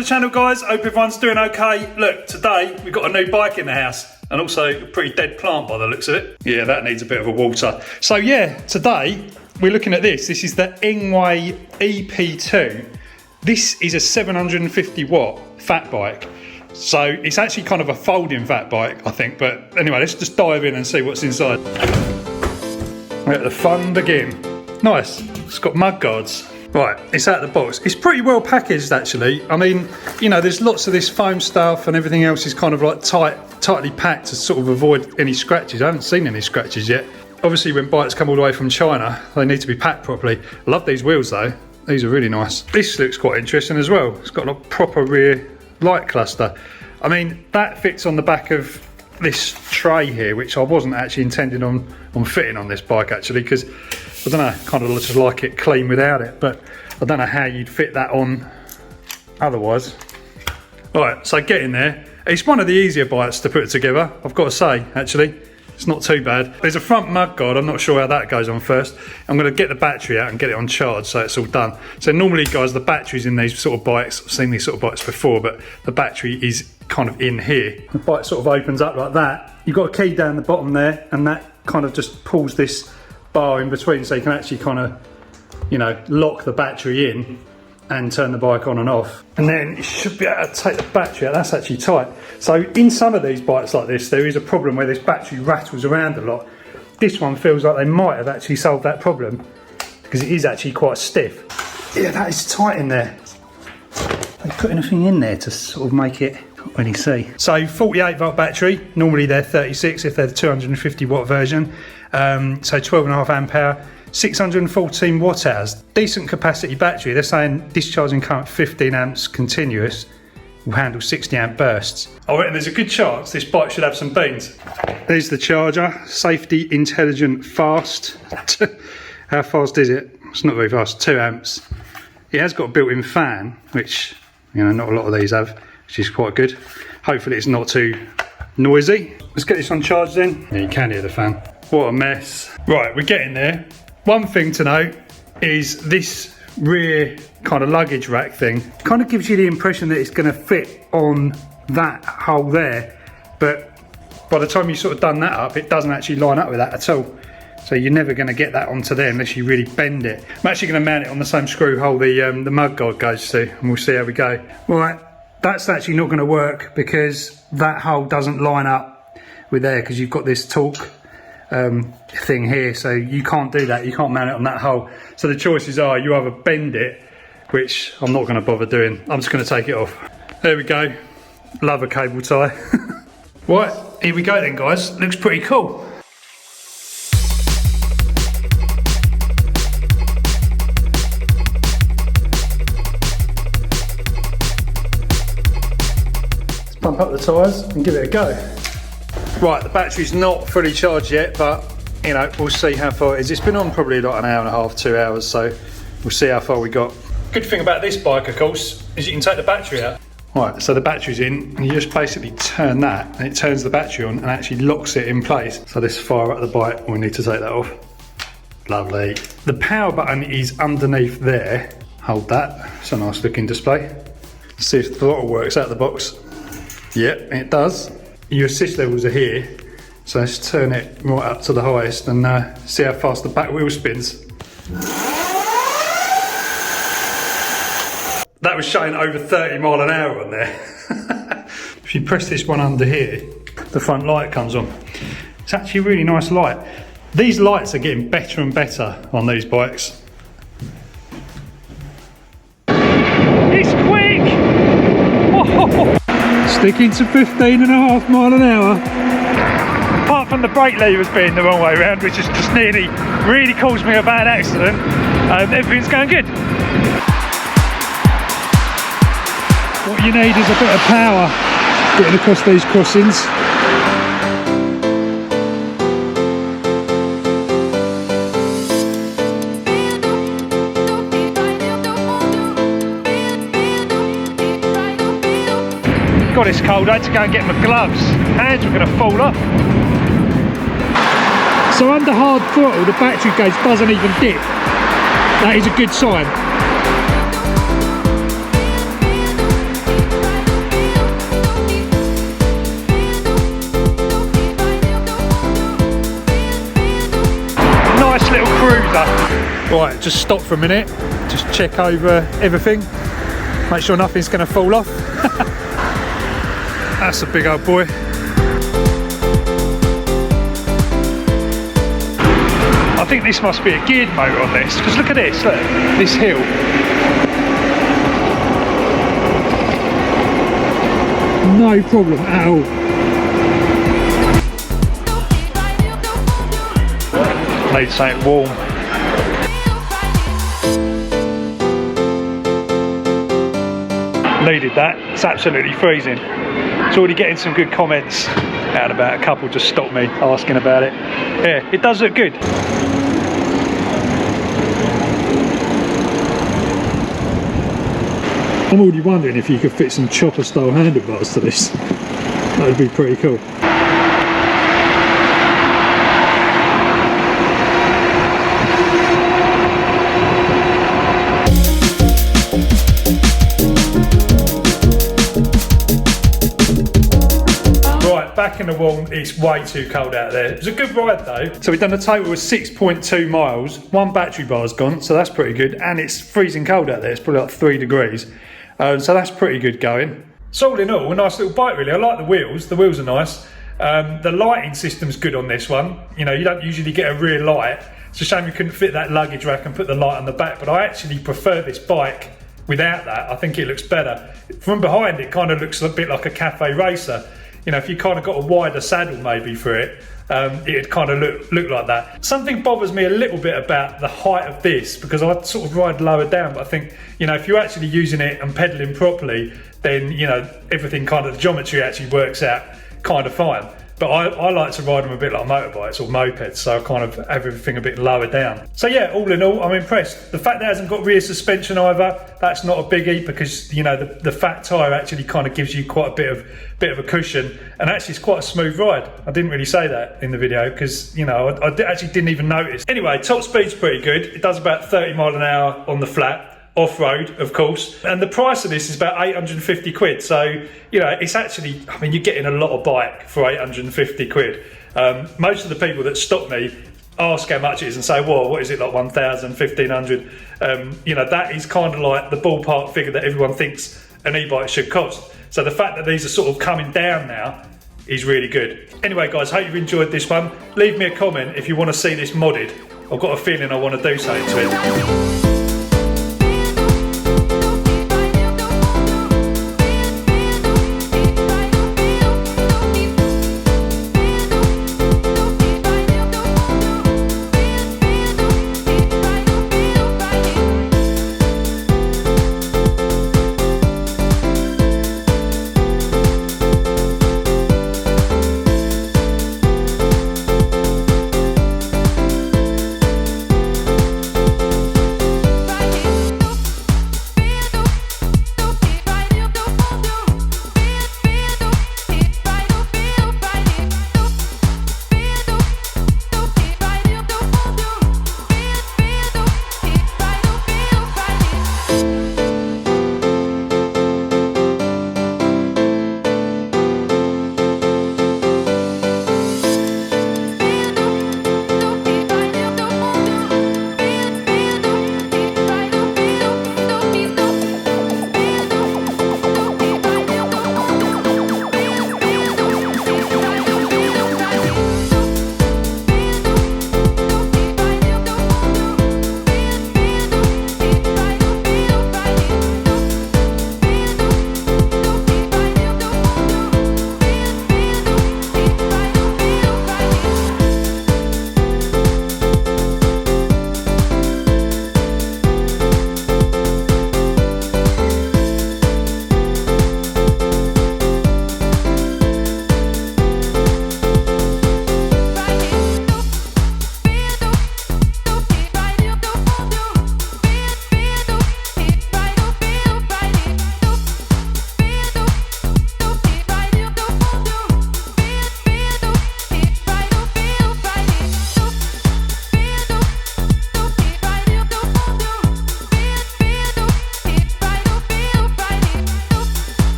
the channel, guys. Hope everyone's doing okay. Look, today we've got a new bike in the house and also a pretty dead plant by the looks of it. Yeah, that needs a bit of a water. So yeah, today we're looking at this. This is the Engwe EP-2. This is a 750 watt fat bike. So it's actually kind of a folding fat bike, I think. But anyway, let's just dive in and see what's inside. Let the fun begin. Nice, it's got mud guards. Right, it's out of the box. It's pretty well packaged actually. I mean, you know, there's lots of this foam stuff and everything else is kind of like tightly packed to sort of avoid any scratches. I haven't seen any scratches yet. Obviously when bikes come all the way from China, they need to be packed properly. I love these wheels though. These are really nice. This looks quite interesting as well. It's got a proper rear light cluster. I mean, that fits on the back of this tray here, which I wasn't actually intending on fitting on this bike actually, because I don't know, kind of just like it clean without it, but I don't know how you'd fit that on otherwise. Alright, so get in there. It's one of the easier bikes to put together, I've got to say, actually. It's not too bad. There's a front mud guard, I'm not sure how that goes on first. I'm going to get the battery out and get it on charge so it's all done. So normally, guys, the battery's in these sort of bikes. I've seen these sort of bikes before, but the battery is kind of in here. The bike sort of opens up like that. You've got a key down the bottom there, and that kind of just pulls this bar in between so you can actually kind of, you know, lock the battery in and turn the bike on and off. And then you should be able to take the battery out. That's actually tight. So in some of these bikes like this, there is a problem where this battery rattles around a lot. This one feels like they might have actually solved that problem because it is actually quite stiff. Yeah, that is tight in there. They put anything in there to sort of make it, can't really see. So 48 volt battery, normally they're 36 if they're the 250 watt version. So 12.5 amp hour, 614 watt hours. Decent capacity battery. They're saying discharging current 15 amps continuous will handle 60 amp bursts. I reckon there's a good chance this bike should have some beans. There's the charger, safety, intelligent, fast. How fast is it? It's not very fast, 2 amps. It has got a built-in fan, which, you know, not a lot of these have, which is quite good. Hopefully it's not too noisy. Let's get this on charge then. Yeah, you can hear the fan. What a mess. Right, we're getting there. One thing to note is this rear kind of luggage rack thing kind of gives you the impression that it's going to fit on that hole there, but by the time you've sort of done that up, it doesn't actually line up with that at all. So you're never going to get that onto there unless you really bend it. I'm actually going to mount it on the same screw hole the mud guard goes to, and we'll see how we go. Right, that's actually not going to work because that hole doesn't line up with there because you've got this torque thing here, so you can't do that. You can't mount it on that hole. So the choices are you either bend it, which I'm not going to bother doing. I'm just going to take it off. There we go. Love a cable tie. Right, here we go then, guys. Looks pretty cool. Let's pump up the tyres and give it a go. Right, the battery's not fully charged yet, but you know, we'll see how far it is. It's been on probably like an hour and a half, 2 hours, so we'll see how far we got. Good thing about this bike, of course, is you can take the battery out. Right, so the battery's in, and you just basically turn that, and it turns the battery on and actually locks it in place. So this fire up the bike, we need to take that off. Lovely. The power button is underneath there. Hold that, it's a nice looking display. Let's see if the throttle works out of the box. Yep, it does. Your assist levels are here, so let's turn it right up to the highest and see how fast the back wheel spins. That was showing over 30 mile an hour on there. If you press this one under here, the front light comes on. It's actually a really nice light. These lights are getting better and better on these bikes. It's quick! Oh. Sticking to 15.5 mile an hour. Apart from the brake levers being the wrong way around, which has just nearly really caused me a bad accident, everything's going good. What you need is a bit of power getting across these crossings. God, it's cold. I had to go and get my gloves. Hands were going to fall off. So under hard throttle, the battery gauge doesn't even dip. That is a good sign. Right, just stop for a minute, just check over everything, make sure nothing's going to fall off. That's a big old boy. I think this must be a geared motor on this, because look at this, look, this hill. No problem at all. Need something warm. Needed that, it's absolutely freezing. It's already getting some good comments out about. A couple just stopped me asking about it. Yeah, it does look good. I'm already wondering if you could fit some chopper style handlebars to this. That would be pretty cool. Back in the warm, it's way too cold out there. It was a good ride though. So we've done a total of 6.2 miles. One battery bar's gone, so that's pretty good. And it's freezing cold out there. It's probably like 3 degrees. So that's pretty good going. So all in all, a nice little bike really. I like the wheels. The wheels are nice. The lighting system's good on this one. You know, you don't usually get a rear light. It's a shame you couldn't fit that luggage rack and put the light on the back, but I actually prefer this bike without that. I think it looks better. From behind, it kind of looks a bit like a cafe racer. You know, if you kind of got a wider saddle maybe for it, it'd kind of look like that. Something bothers me a little bit about the height of this, because I sort of ride lower down, but I think, you know, if you're actually using it and pedaling properly, then, you know, everything kind of, the geometry actually works out kind of fine. But I like to ride them a bit like motorbikes or mopeds, so I kind of have everything a bit lower down. So yeah, all in all, I'm impressed. The fact that it hasn't got rear suspension either, that's not a biggie, because, you know, the fat tyre actually kind of gives you quite a bit of a cushion, and actually it's quite a smooth ride. I didn't really say that in the video because, you know, I actually didn't even notice. Anyway, top speed's pretty good. It does about 30 mile an hour on the flat. Off-road, of course, and the price of this is about 850 quid, so, you know, it's actually, I mean, you're getting a lot of bike for 850 quid. Most of the people that stop me ask how much it is and say, well, what is it, like 1,000, 1,500? You know, that is kind of like the ballpark figure that everyone thinks an e-bike should cost. So the fact that these are sort of coming down now is really good. Anyway, guys, hope you've enjoyed this one. Leave me a comment if you want to see this modded. I've got a feeling I want to do something to it.